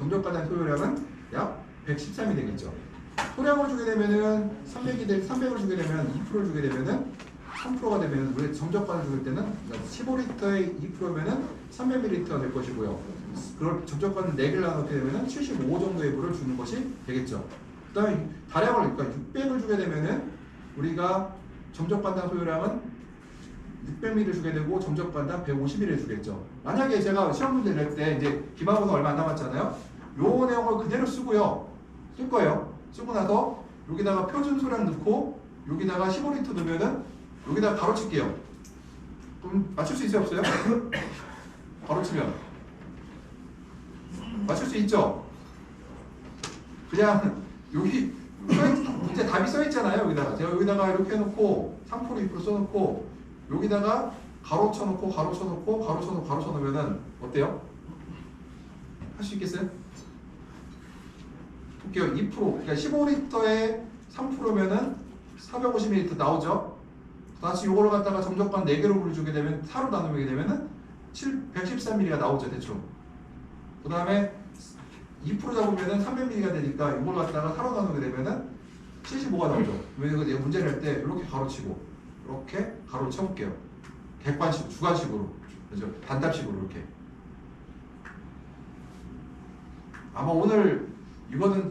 점적관당 소요량은 약 113이 되겠죠. 소량을 주게 되면은 300을 주게 되면 2%를 주게 되면은 3%가 되면 우리 점적관을 줄 때는 15리터에 2%면은 300ml가 될 것이고요. 그걸 점적관 4개를 나누게 되면은 75 정도의 물을 주는 것이 되겠죠. 그다음에 다량을 그러니까 600을 주게 되면은 우리가 점적관당 소요량은 600ml 주게 되고 점적관당 150ml 주겠죠. 만약에 제가 시험 문제 낼 때 이제 기말고사 얼마 안 남았잖아요. 요 내용을 그대로 쓰고요. 쓸 거예요. 쓰고 나서 여기다가 표준 소량 넣고 여기다가 15리터 넣으면은 여기다가 가로칠게요. 그럼 맞출 수 있어요, 없어요? 가로치면 맞출 수 있죠? 그냥 여기 문제 답이 써 있잖아요. 여기다가 제가 여기다가 이렇게 해놓고 3% 2% 써놓고 여기다가 가로 쳐놓고 가로 쳐놓고 가로 쳐놓고 가로 쳐놓으면은 어때요? 할 수 있겠어요? 볼게요. 2% 그러니까 15리터에 3%면은 450ml 나오죠. 다시 요거를 갖다가 점적관 4개로 물을 주게 되면 4로 나누게 되면은 113ml가 나오죠, 대충. 그 다음에 2% 잡으면은 300ml가 되니까 이걸 갖다가 4로 나누게 되면은 75가 나오죠. 왜냐면 내가 문제를 할 때 이렇게 가로치고 이렇게 가로를 쳐볼게요. 객관식, 주관식으로, 그죠? 단답식으로 이렇게. 아마 오늘 이거는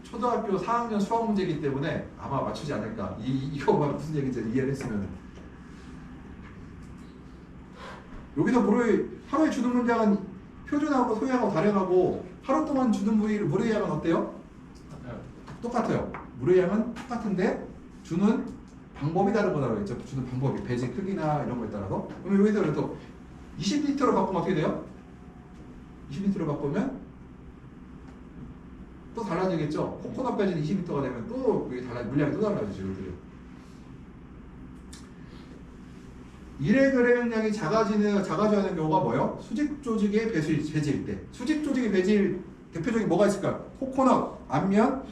초등학교 4학년 수학 문제이기 때문에 아마 맞추지 않을까. 이거만 무슨 얘기인지 이해를 했으면. 여기서 하루에 주는 물량은 표준하고 소량하고 다량하고 하루 동안 주는 물의 양은 어때요? 똑같아요. 물의 양은 똑같은데 주는 방법이 다르거나 했죠. 주는 방법이 배지 크기나 이런 거에 따라서. 그러면 여기서 그래도 20리터로 바꾸면 어떻게 돼요? 20리터로 바꾸면 또 달라지겠죠. 코코넛 배지는 20리터가 되면 또 물량이 또 달라지죠. 일의 그램량이 작아져야 하는 경우가 뭐예요? 수직 조직의 배지일 때. 수직 조직의 배지일 대표적인 뭐가 있을까요? 코코넛, 앞면,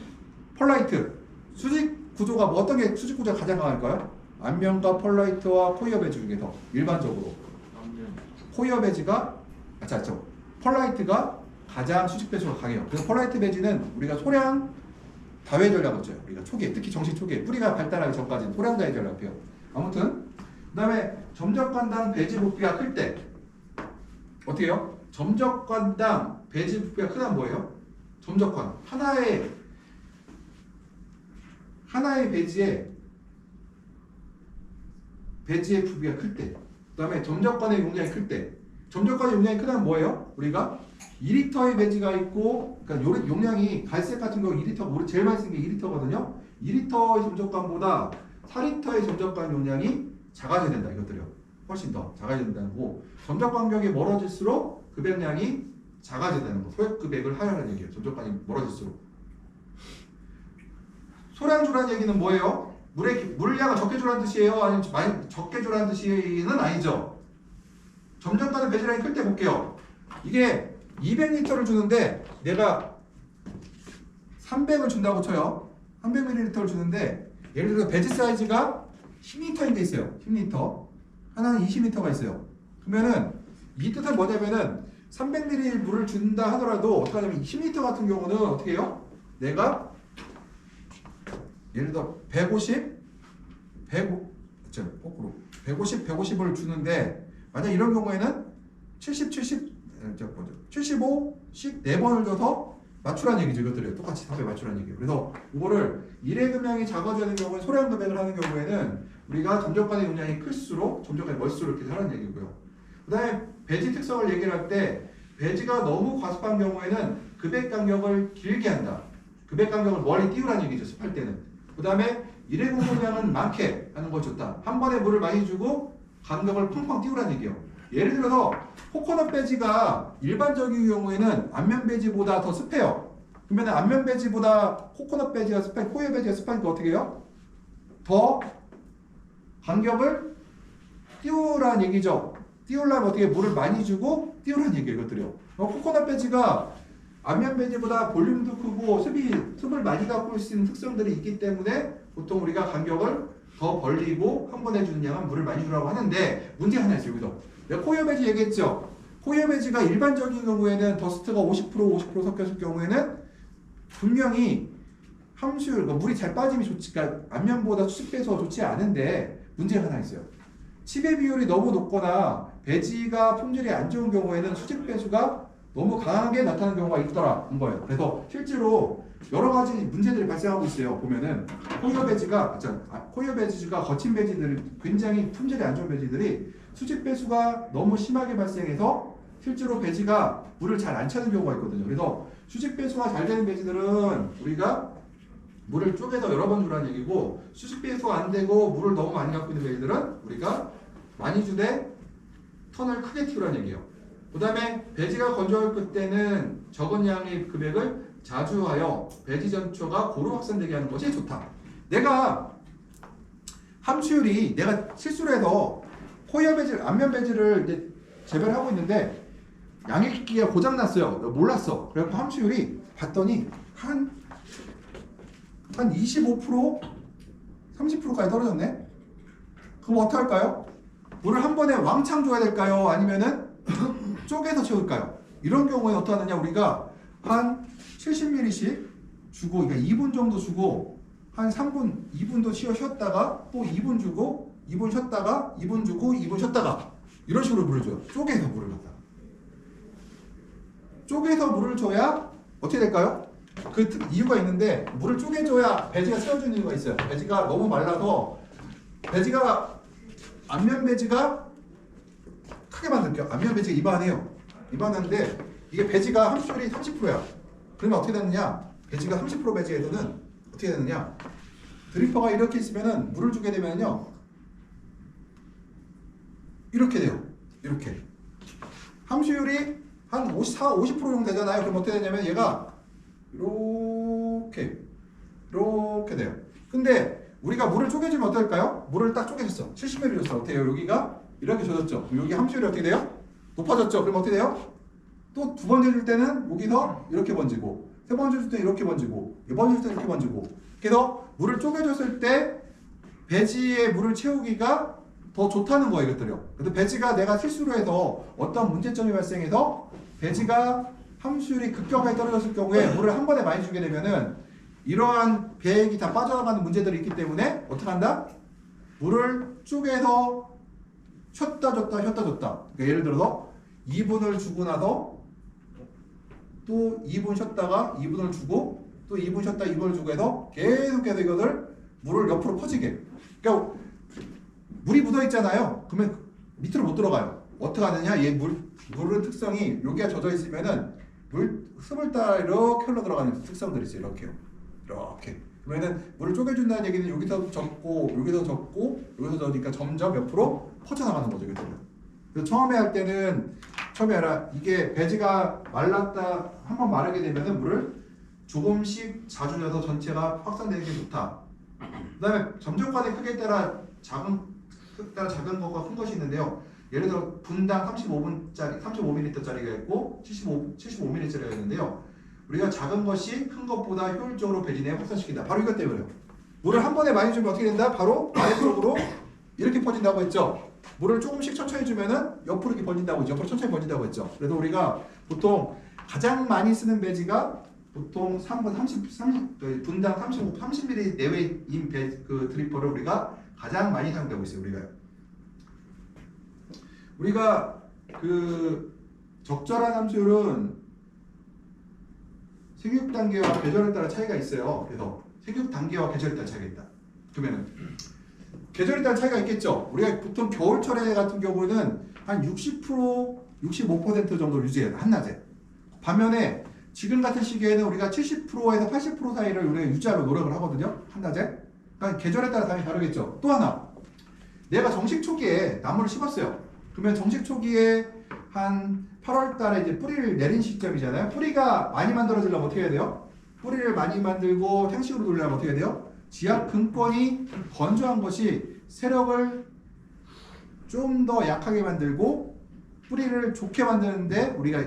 펄라이트. 수직 구조가 뭐 어떤 게 수직 구조가 가장 강할까요? 앞면과 펄라이트와 코이어 배지 중에서 일반적으로 코이어 배지가 펄라이트가 가장 수직 배지가 강해요. 그래서 펄라이트 배지는 우리가 소량 다회 전략을 써요. 우리가 초기에 특히 정식 초기에 뿌리가 발달하기 전까지는 소량 다회 전략을 펴요. 아무튼 그 다음에 점적관당 배지 부피가 클 때 어떻게 해요? 점적관당 배지 부피가 크다는 뭐예요? 점적관 하나의 배지의 부피가 클 때, 그 다음에 점적관의 용량이 클 때, 점적관의 용량이 크다는 뭐예요? 우리가 2리터의 배지가 있고, 그러니까 용량이 갈색 같은 경우 2리터, 제일 많이 쓴 게 2리터거든요. 2리터의 점적관보다 4리터의 점적관 용량이 작아져야 된다, 이것들이요. 훨씬 더 작아져야 된다는 거고, 점적관 간격이 멀어질수록 급액량이 작아져야 되는 거. 소액급액을 하라는 얘기예요. 점적관이 멀어질수록. 소량 주라는 얘기는 뭐예요? 물량을 적게 주라는 뜻이에요? 아니면 많이 적게 주라는 뜻은 아니죠. 점적관의 배지량이 클 때 볼게요. 이게 200리터를 주는데 내가 300을 준다고 쳐요. 300ml를 주는데 예를 들어 배지 사이즈가 10리터인 게 있어요. 10리터. 하나는 20리터가 있어요. 그러면은 이 뜻은 뭐냐면은 300ml 물을 준다 하더라도 어떻게 하냐면 10리터 같은 경우는 어떻게 해요? 내가 예를 들어 150, 150을 주는데 만약 이런 경우에는 75씩 4번을 줘서 맞추라는 얘기죠. 이것들을 똑같이 답에 맞추라는 얘기예요. 그래서 이거를 일의 금량이 작아지는 경우에 소량 금액을 하는 경우에는 우리가 점적관의 용량이 클수록 점적관이 멀수록 이렇게 하라는 얘기고요. 그 다음에 배지 특성을 얘기를 할 때 배지가 너무 과습한 경우에는 급액 간격을 길게 한다. 급액 간격을 멀리 띄우라는 얘기죠. 습할 때는. 그 다음에 일의 공급량은 많게 하는 걸 좋다. 한 번에 물을 많이 주고 간격을 펑펑 띄우라는 얘기예요. 예를 들어서 코코넛 배지가 일반적인 경우에는 앞면 배지보다 더 습해요. 그러면 앞면 배지보다 코코넛 배지가 습한 코이어 배지가 습하니까 어떻게 해요? 더 간격을 띄우라는 얘기죠. 띄우려면 어떻게 물을 많이 주고 띄우라는 얘기예요. 이것들이요. 코코넛 배지가 앞면 배지보다 볼륨도 크고 습을 많이 갖고 있는 특성들이 있기 때문에 보통 우리가 간격을 더 벌리고 한 번에 주는 양은 물을 많이 주라고 하는데 문제 하나 있어요. 여기서 내가 코이어 배지 얘기했죠. 포유 배지가 일반적인 경우에는 더스트가 50% 섞였을 경우에는 분명히 함수율, 그러니까 물이 잘 빠짐이 좋지, 그러니까 앞면보다 수직 배수가 좋지 않은데 문제가 하나 있어요. 치배 비율이 너무 높거나 배지가 품질이 안 좋은 경우에는 수직 배수가 너무 강하게 나타나는 경우가 있더라는 거예요. 그래서 실제로 여러 가지 문제들이 발생하고 있어요. 보면은 코이어 배지가 거친 배지들, 굉장히 품질이 안 좋은 배지들이 수직 배수가 너무 심하게 발생해서 실제로 배지가 물을 잘 안 차는 경우가 있거든요. 그래서 수직 배수가 잘 되는 배지들은 우리가 물을 쪼개서 여러 번 주라는 얘기고, 수직 배수가 안 되고 물을 너무 많이 갖고 있는 배지들은 우리가 많이 주되 턴을 크게 튀우라는 얘기예요. 그 다음에 배지가 건조할 때는 적은 양의 금액을 자주 하여 배지 전초가 고루 확산되게 하는 것이 좋다. 내가 함수율이 내가 실수로 해서 코이어 배지, 앞면 배지를 이제 재배를 하고 있는데 양액기가 고장났어요. 몰랐어. 그래서 함수율이 봤더니 한 25%? 30%까지 떨어졌네? 그럼 어떡할까요? 물을 한 번에 왕창 줘야 될까요? 아니면은 쪼개서 채울까요? 이런 경우에 어떡하느냐? 우리가 한 70ml씩 주고, 그러니까 2분 정도 주고, 한 3분, 2분도 쉬었다가 또 2분 주고, 2분 쉬었다가, 2분 주고, 2분 쉬었다가 이런 식으로 물을 줘요. 쪼개서 물을 갖다. 쪼개서 물을 줘야 어떻게 될까요? 그 이유가 있는데, 물을 쪼개줘야 배지가 채워주는 이유가 있어요. 배지가 너무 말라서 앞면 배지가 크게 만들게요. 앞면 배지가 이만해요. 이만한데 이게 배지가 함수율이 30%야. 그러면 어떻게 되느냐? 배지가 30% 배지에서는 어떻게 되느냐? 드리퍼가 이렇게 있으면은 물을 주게 되면요, 이렇게 돼요. 이렇게 함수율이 한 50% 정도 되잖아요. 그럼 어떻게 되냐면 얘가 이렇게 돼요. 근데 우리가 물을 쪼개주면 어떨까요? 물을 딱 쪼개줬어. 70ml 줬어. 어때요? 여기가 이렇게 젖었죠. 여기 함수율이 어떻게 돼요? 높아졌죠. 그럼 어떻게 돼요? 또 두 번째 줄 때는 여기서 이렇게 번지고, 세 번째 줄 때 이렇게 번지고, 네 번째 줄 때 이렇게 번지고. 그래서 물을 쪼개줬을 때 배지에 물을 채우기가 더 좋다는 거예요, 이것들이요. 근데 배지가 내가 실수로 해서 어떤 문제점이 발생해서 배지가 함수율이 급격하게 떨어졌을 경우에 물을 한 번에 많이 주게 되면은 이러한 배액이 다 빠져나가는 문제들이 있기 때문에 어떻게 한다? 물을 쪼개서 쉬었다 줬다 그러니까 예를 들어서 2분을 주고 나서 또 2분 쉬었다가 2분을 주고 또 2분 쉬었다 2분을 주고 해서 계속해서 이것을 물을 옆으로 퍼지게. 그러니까 물이 묻어 있잖아요. 그러면 밑으로 못 들어가요. 어떻게 하느냐? 물은 특성이 여기가 젖어 있으면은 습을 따라 이렇게 흘러 들어가는 특성들이 있어요. 이렇게요. 이렇게. 그러면은 물을 쪼개준다는 얘기는 여기서 젖고 여기서 젖고 여기서 젖으니까 점점 옆으로 퍼져나가는 거죠. 그래서 처음에 할 때는 이게 배지가 말랐다 한번 마르게 되면은 물을 조금씩 자주 넣어서 전체가 확산되는 게 좋다. 그다음에 점적관의 크기에 따라 작은 것과 큰 것이 있는데요. 예를 들어 분당 35ml짜리가 있고 75ml짜리가 있는데요. 우리가 작은 것이 큰 것보다 효율적으로 배지 내에 확산시킨다. 바로 이것 때문에요. 물을 한 번에 많이 주면 어떻게 된다? 바로 아래쪽으로 이렇게 퍼진다고 했죠. 물을 조금씩 천천히 주면은 옆으로 이렇게 번진다고 했죠. 옆으로 천천히 번진다고 했죠. 그래서 우리가 보통 가장 많이 쓰는 배지가 보통 분당 30ml 내외인 그 드리퍼를 우리가 가장 많이 사용되고 있어요. 우리가 그 적절한 함수율은 생육 단계와 계절에 따라 차이가 있어요. 그래서 생육 단계와 계절에 따라 차이가 있다. 그러면은 계절에 따라 차이가 있겠죠. 우리가 보통 겨울철에 같은 경우는 한 60%, 65% 정도 유지해요. 한낮에. 반면에 지금 같은 시기에는 우리가 70%에서 80% 사이를 우리가 유지하려 노력을 하거든요. 한낮에. 그러니까 계절에 따라 당연히 다르겠죠. 또 하나, 내가 정식 초기에 나무를 심었어요. 그러면 정식 초기에 한 8월 달에 이제 뿌리를 내린 시점이잖아요. 뿌리가 많이 만들어지려면 어떻게 해야 돼요? 뿌리를 많이 만들고 탱식으로 돌리려면 어떻게 해야 돼요? 지압 근권이 건조한 것이 세력을 좀 더 약하게 만들고 뿌리를 좋게 만드는데 우리가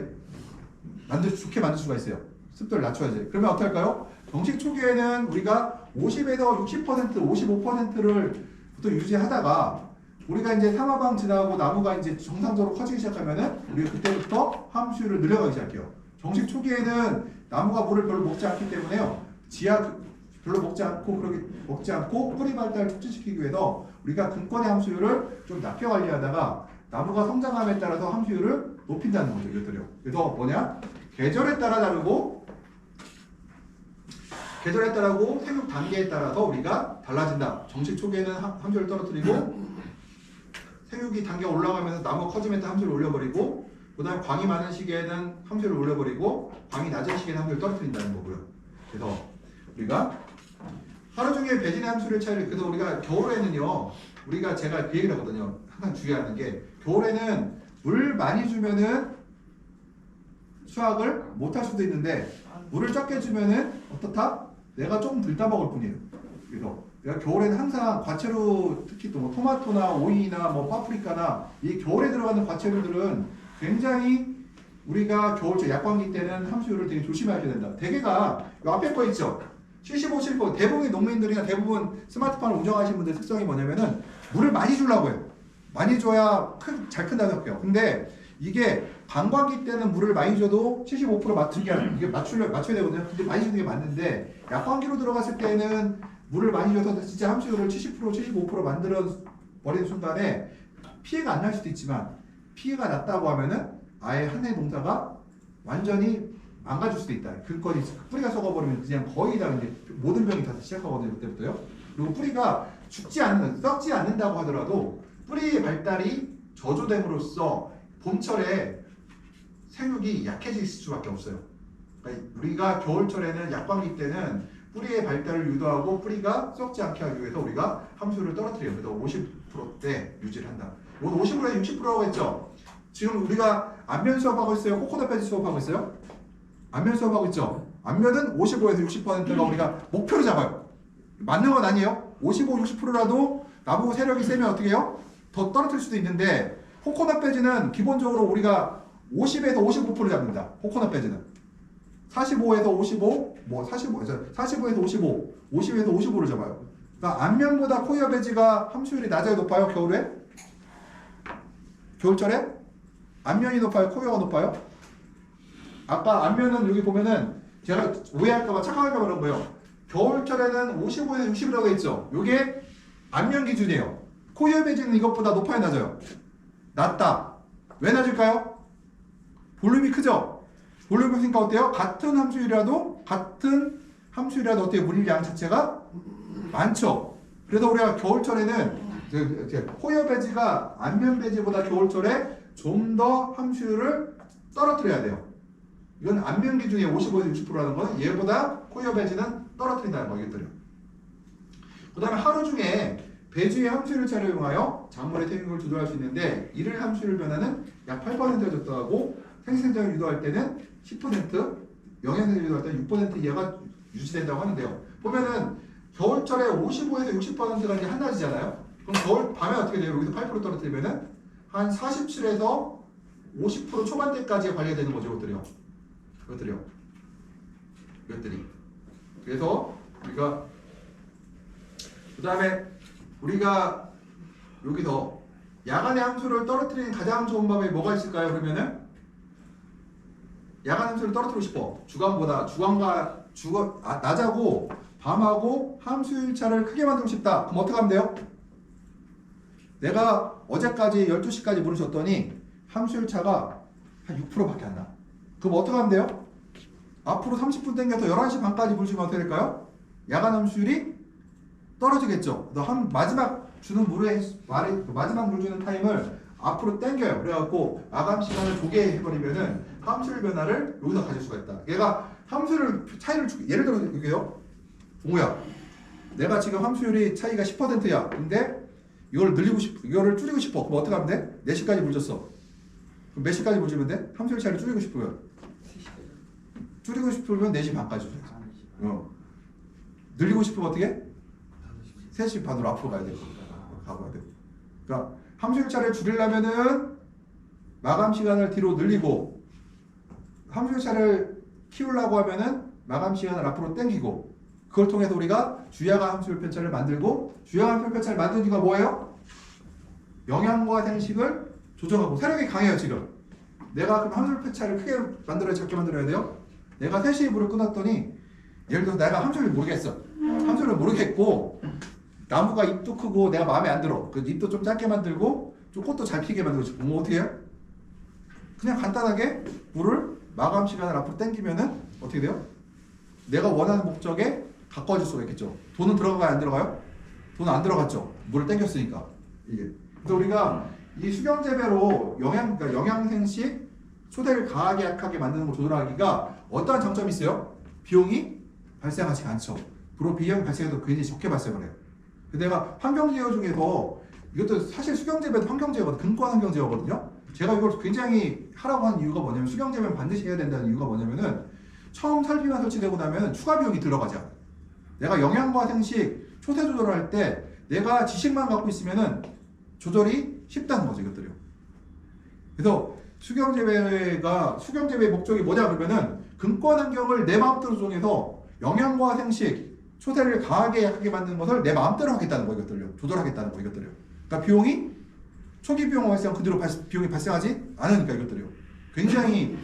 좋게 만들 수가 있어요. 습도를 낮춰야지. 그러면 어떻게 할까요? 정식 초기에는 우리가 50에서 60%, 55%를 보통 유지하다가 우리가 이제 상하방 지나고 나무가 이제 정상적으로 커지기 시작하면은 우리가 그때부터 함수율을 늘려가기 시작해요. 정식 초기에는 나무가 물을 별로 먹지 않기 때문에요. 별로 먹지 않고 뿌리 발달을 촉진시키기 위해서 우리가 근권의 함수율을 좀 낮게 관리하다가 나무가 성장함에 따라서 함수율을 높인다는 거죠. 이것들이요. 그래서 뭐냐? 계절에 따라 다르고 생육 단계에 따라서 우리가 달라진다. 정식 초기에는 함수율을 떨어뜨리고 생육이 단계가 올라가면서 나무가 커지면 함수율을 올려버리고 그 다음에 광이 많은 시기에는 함수율을 올려버리고 광이 낮은 시기에는 함수율을 떨어뜨린다는 거고요. 그래서 우리가 하루 종일 배진의 함수율 차이를 그래서 우리가 겨울에는요 우리가 제가 그 얘기를 하거든요. 항상 주의하는 게 겨울에는 물 많이 주면은 수확을 못할 수도 있는데 물을 적게 주면은 어떻다? 내가 조금 덜 따먹을 뿐이에요. 그래서 내가 겨울에는 항상 과채료 특히 또 뭐 토마토나 오이나 뭐 파프리카나 이 겨울에 들어가는 과채료들은 굉장히 우리가 겨울철 약광기 때는 함수율을 되게 조심해야 된다. 대개가 이 앞에 거 있죠. 75, 75 대부분의 농민들이나 대부분 스마트폰을 운영하시는 분들 특성이 뭐냐면은 물을 많이 주려고 해요. 많이 줘야 잘 큰다고 생각해요. 근데 이게 관광기 때는 물을 많이 줘도 75% 맞추게 하는 이게 맞춰야 되거든요. 근데 많이 주는 게 맞는데 약광기로 들어갔을 때는 물을 많이 줘서 진짜 함수율을 70%, 75% 만들어 버리는 순간에 피해가 안 날 수도 있지만 피해가 났다고 하면은 아예 한 해 농사가 완전히 망가질 수도 있다. 근거리 뿌리가 썩어버리면 그냥 거의 다 이제 모든 병이 다 시작하거든요. 그때부터요. 그리고 뿌리가 썩지 않는다고 하더라도 뿌리의 발달이 저조됨으로써 봄철에 생육이 약해질 수밖에 없어요. 그러니까 우리가 겨울철에는 약광기 때는 뿌리의 발달을 유도하고 뿌리가 썩지 않게 하기 위해서 우리가 함수를 떨어뜨려요. 그래서 50%대 유지를 한다. 이건 50%에 60%라고 했죠. 지금 우리가 안면 수업하고 있어요. 코코넛 배지 수업하고 있어요. 안면 수업하고 있죠. 안면은 55에서 60%가 우리가 목표로 잡아요. 맞는 건 아니에요. 55, 60%라도 나보고 세력이 세면 어떻게 해요? 더 떨어뜨릴 수도 있는데 코코넛 배지는 기본적으로 우리가 50에서 55% 잡는다. 코코넛 배지는 45에서 55, 45에서 55, 50에서 55를 잡아요. 그러니까 안면보다 코이어 배지가 함수율이 낮아요, 높아요? 겨울에? 겨울철에? 안면이 높아요, 코이어가 높아요? 아까 안면은 여기 보면은 제가 오해할까봐 착각할까봐 그런 거예요. 겨울철에는 55에서 60이라고 했죠. 이게 안면 기준이에요. 코이어 배지는 이것보다 높아요, 낮아요? 낮다. 왜 낮을까요? 볼륨이 크죠? 볼륨이 크니까 어때요? 같은 함수율이라도 어떻게 물량 자체가 많죠. 그래서 우리가 겨울철에는 코이어 배지가 안면 배지보다 겨울철에 좀 더 함수율을 떨어뜨려야 돼요. 이건 안면 기준이 55에서 60%라는 건 얘보다 코이어 배지는 떨어뜨린다는 거겠더래요. 그 다음에 하루 중에 배지의 함수율 차를 이용하여 작물의 생육을 조절할 수 있는데 이를 함수율 변화는 약 8%가 적당하고 생생장을 유도할 때는 10%, 영양생을 유도할 때는 6% 이하가 유지된다고 하는데요. 보면은 겨울철에 55에서 60%가 이제 한낮이잖아요. 그럼 겨울 밤에 어떻게 돼요? 여기서 8% 떨어뜨리면은 한 47에서 50% 초반대까지 관리가 되는 거죠, 이것들이. 그래서 우리가 그 다음에 우리가 여기서 야간의 함수를 떨어뜨리는 가장 좋은 방법이 뭐가 있을까요? 그러면은 야간 함수를 떨어뜨리고 싶어. 낮하고 밤하고 함수일 차를 크게 만들고 싶다. 그럼 어떻게 하면 돼요? 내가 어제까지 12시까지 물을 줬더니 함수일 차가 한 6%밖에 안 나. 그럼 어떻게 하면 돼요? 앞으로 30분 당겨서 11시 반까지 물 주면 어떻게 될까요? 야간 함수율이 떨어지겠죠. 마지막 물 주는 타임을 앞으로 당겨요. 그래갖고 마감 시간을 조게 해버리면은 함수율 변화를 여기서 가질 수가 있다. 얘가 함수율 차이를 예를 들어 볼게요. 동호야, 내가 지금 함수율이 차이가 10%야. 근데 이거를 줄이고 싶어. 그럼 어떻게 하면 돼? 4시까지 물 줬어. 그럼 몇 시까지 물 주면 돼? 함수율 차이를 줄이고 싶으면 4시 반까지 줘야지. 늘리고 싶으면 어떻게? 3시 반으로 앞으로 가야 돼. 가봐야 돼. 그러니까 함수율 차를 줄이려면은 마감 시간을 뒤로 늘리고 함수율 차를 키우려고 하면은 마감 시간을 앞으로 당기고 그걸 통해서 우리가 주야간 함수율 편차를 만들고 주야간 함수율 편차를 만든 이유가 뭐예요? 영양과 생식을 조정하고 세력이 강해요 지금. 내가 그럼 함수를 표차를 크게 만들어야 작게 만들어야 돼요? 내가 3시에 물을 끊었더니 예를 들어서 내가 함수를 모르겠어. 함수를 모르겠고 나무가 잎도 크고 내가 마음에 안 들어. 그 잎도 좀 짧게 만들고 좀 꽃도 잘 피게 만들고 뭐 어떻게 해요? 그냥 간단하게 물을 마감 시간을 앞으로 당기면은 어떻게 돼요? 내가 원하는 목적에 가까워질 수가 있겠죠. 돈은 들어가요 안 들어가요? 돈은 안 들어갔죠. 물을 당겼으니까 이게. 그래서 우리가 이 수경재배로 그러니까 영양생식 소대를 강하게 약하게 만드는 걸 조절하기가 어떠한 장점이 있어요? 비용이 발생하지 않죠. 비록 비용 발생해도 굉장히 적게 발생을 해요. 근데 내가 환경제어 중에서 이것도 사실 수경재배도 환경제어거든요. 근권 환경제어거든요. 제가 이걸 굉장히 하라고 하는 이유가 뭐냐면 수경재배는 반드시 해야 된다는 이유가 뭐냐면은 처음 설비만 설치되고 나면 추가 비용이 들어가지 않아요. 내가 영양과 생식, 초세 조절을 할 때 내가 지식만 갖고 있으면은 조절이 쉽다는 거죠, 이것들이요. 그래서 수경재배의 목적이 뭐냐 그러면은 근권 환경을 내 마음대로 조정해서 영양과 생식, 초세를 강하게 약하게 만드는 것을 내 마음대로 하겠다는 거 이것들요. 조절하겠다는 거 이것들요. 그러니까 비용이 초기 비용 발생 그대로 비용이 발생하지 않으니까 이것들요. 굉장히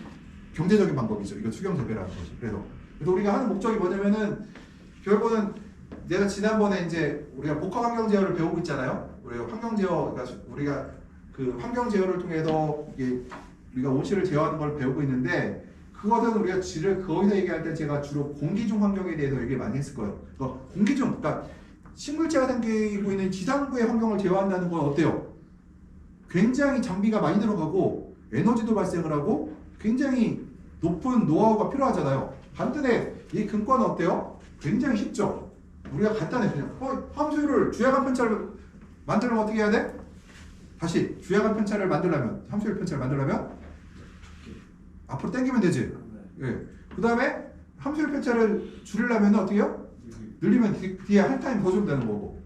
경제적인 방법이죠. 이거 수경재배라는 것이. 그래서 우리가 하는 목적이 뭐냐면은 결국은 내가 지난번에 이제 우리가 복합 환경 제어를 배우고 있잖아요. 우리가 환경 제어, 그러니까 우리가 그 환경 제어를 통해서 이게 우리가 온실을 제어하는 걸 배우고 있는데 그것은 우리가 거기서 얘기할 때 제가 주로 공기중 환경에 대해서 얘기를 많이 했을 거예요. 그러니까 공기중, 그러니까 식물체가 생기고 있는 지상부의 환경을 제어한다는 건 어때요? 굉장히 장비가 많이 들어가고 에너지도 발생을 하고 굉장히 높은 노하우가 필요하잖아요. 반면에 이 근권은 어때요? 굉장히 쉽죠. 우리가 간단해 그냥 함수를 주야간 편차를 만들려면 어떻게 해야 돼? 다시 주야간 편차를 만들려면 함수율 편차를 만들려면 앞으로 당기면 되지. 예. 그 다음에 함수율 편차를 줄이려면 어떻게 해요? 늘리면 뒤에 한 타임 더 주면 되는 거고.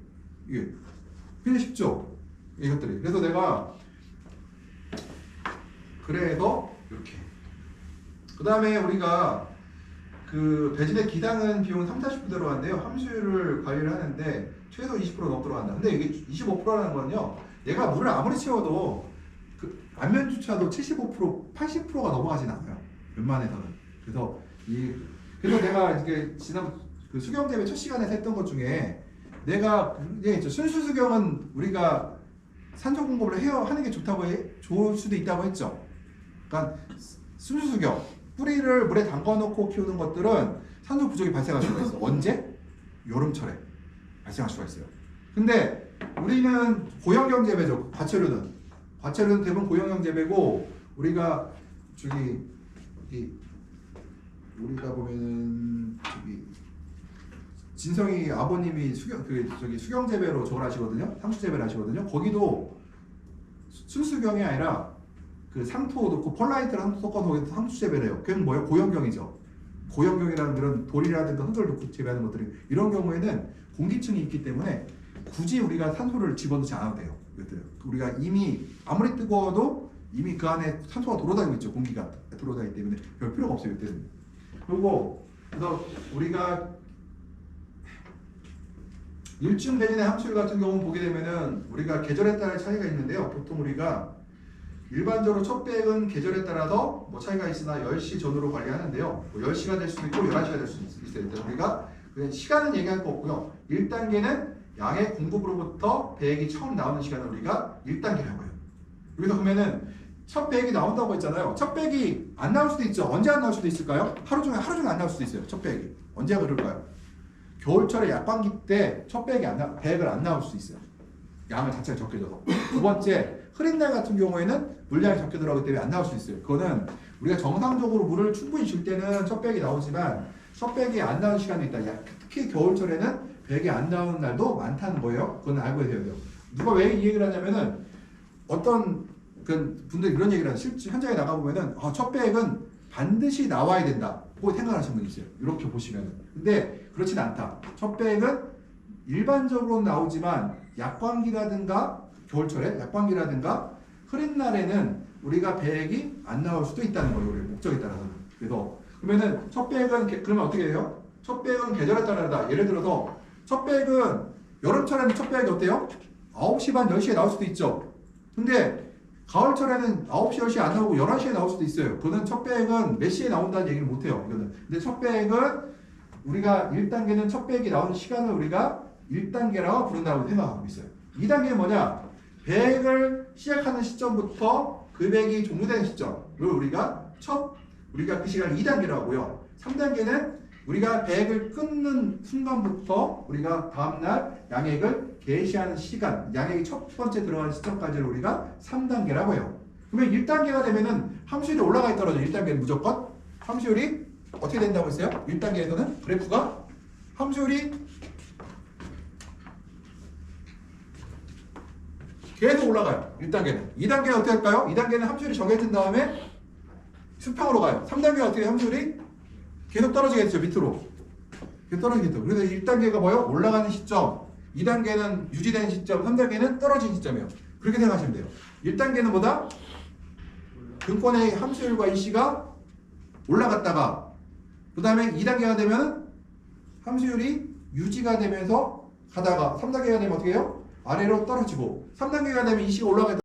이게 굉장히 쉽죠. 이것들이. 그래서 내가 이렇게. 그 다음에 우리가 그 배진의 기당은 비용 30~40% 들어간대요. 함수율을 관리를 하는데 최소 20% 넘게 들어간다. 근데 이게 25%라는 건요. 얘가 물을 아무리 채워도 그 안면주차도 75%, 80%가 넘어가진 않아요. 웬만해서는. 그래서 내가 이게 지난 그 수경재배 첫 시간에 했던 것 중에 내가 순수 수경은 우리가 산소 공급을 하는 게 좋을 수도 있다고 했죠. 그러니까 순수 수경 뿌리를 물에 담가놓고 키우는 것들은 산소 부족이 발생할 수가 있어. 언제? 여름철에 발생할 수가 있어요. 근데 우리는 고형경 재배죠. 과체류는 대부분 고형경 재배고 우리가 우리가 보면은 진성이 아버님이 수경 재배로 저걸 하시거든요. 상수 재배를 하시거든요. 거기도 순수경이 아니라 그 상토 넣고 펄라이트를 섞어서 상수 재배를 해요. 그건 뭐예요? 고형경이죠. 고형경이라는 그런 돌이라든가 흙을 넣고 재배하는 것들이 이런 경우에는 공기층이 있기 때문에 굳이 우리가 산소를 집어넣지 않아도 돼요. 우리가 이미 아무리 뜨거워도 이미 그 안에 산소가 돌아다니고 있죠. 공기가 돌아다니기 때문에 별 필요가 없어요. 이때는. 그래서 우리가 일중 배진의 함수율 같은 경우는 보게 되면은 우리가 계절에 따라 차이가 있는데요. 보통 우리가 일반적으로 첫 배액은 계절에 따라서 뭐 차이가 있으나 10시 전후로 관리하는데요. 뭐 10시가 될 수도 있고 11시가 될 수도 있어요. 우리가 그냥 시간은 얘기할 거 없고요. 1단계는 양의 공급으로부터 배액이 처음 나오는 시간을 우리가 1단계라고 해요. 여기서 보면은 첫 배액이 나온다고 했잖아요. 첫 배액이 안 나올 수도 있죠. 언제 안 나올 수도 있을까요? 하루 중에 안 나올 수도 있어요. 첫 배액이. 언제가 그럴까요? 겨울철에 약광기 때 첫 배액을 안 나올 수도 있어요. 양을 자체가 적게 줘서. 두 번째, 흐린 날 같은 경우에는 물량이 적게 들어가기 때문에 안 나올 수 있어요. 그거는 우리가 정상적으로 물을 충분히 줄 때는 첫 배액이 나오지만 첫 배액이 안 나오는 시간이 있다. 특히 겨울철에는 배액이 안 나오는 날도 많다는 거예요. 그건 알고 계셔야 돼요. 누가 왜 이 얘기를 하냐면은 어떤 분들이 이런 얘기를 하죠. 실제 현장에 나가보면은 첫 배액은 반드시 나와야 된다. 고 생각하시는 분이 있어요. 이렇게 보시면은. 근데 그렇진 않다. 첫 배액은 일반적으로 나오지만 약광기라든가 겨울철에 약광기라든가 흐린 날에는 우리가 배액이 안 나올 수도 있다는 거예요. 우리 목적에 따라서는. 그래서 그러면은 첫 배액은 그러면 어떻게 해요? 첫 배액은 계절에 따라다. 예를 들어서 첫 배액은 여름철에는 첫 배액이 어때요? 9시 반 10시에 나올 수도 있죠. 근데 가을철에는 9시, 10시에 안 나오고 11시에 나올 수도 있어요. 그거는 첫 배액은 몇 시에 나온다는 얘기를 못해요. 이거는. 근데 첫 배액은 우리가 1단계는 첫 배액이 나오는 시간을 우리가 1단계라고 부른다고 생각하고 있어요. 2단계는 뭐냐? 배액을 시작하는 시점부터 그 배액이 종료되는 시점을 우리가 그 시간을 2단계라고 하고요. 3단계는 우리가 배액을 끊는 순간부터 우리가 다음날 양액을 개시하는 시간, 양액이 첫 번째 들어가는 시점까지를 우리가 3단계라고 해요. 그러면 1단계가 되면은 함수율이 올라가 떨어져. 1단계는 무조건 함수율이 어떻게 된다고 했어요? 1단계에서는 그래프가 함수율이 계속 올라가요. 1단계는. 2단계는 어떻게 할까요? 2단계는 함수율이 정해진 다음에 수평으로 가요. 3단계는 어떻게 함수율이 계속 떨어지겠죠. 밑으로. 계속 떨어지겠죠. 그래서 1단계가 뭐예요? 올라가는 시점. 2단계는 유지되는 시점. 3단계는 떨어지는 시점이에요. 그렇게 생각하시면 돼요. 1단계는 뭐다? 근권의 함수율과 일시가 올라갔다가 그 다음에 2단계가 되면 함수율이 유지가 되면서 가다가 3단계가 되면 어떻게 해요? 아래로 떨어지고 3단계가 되면 일시가 올라가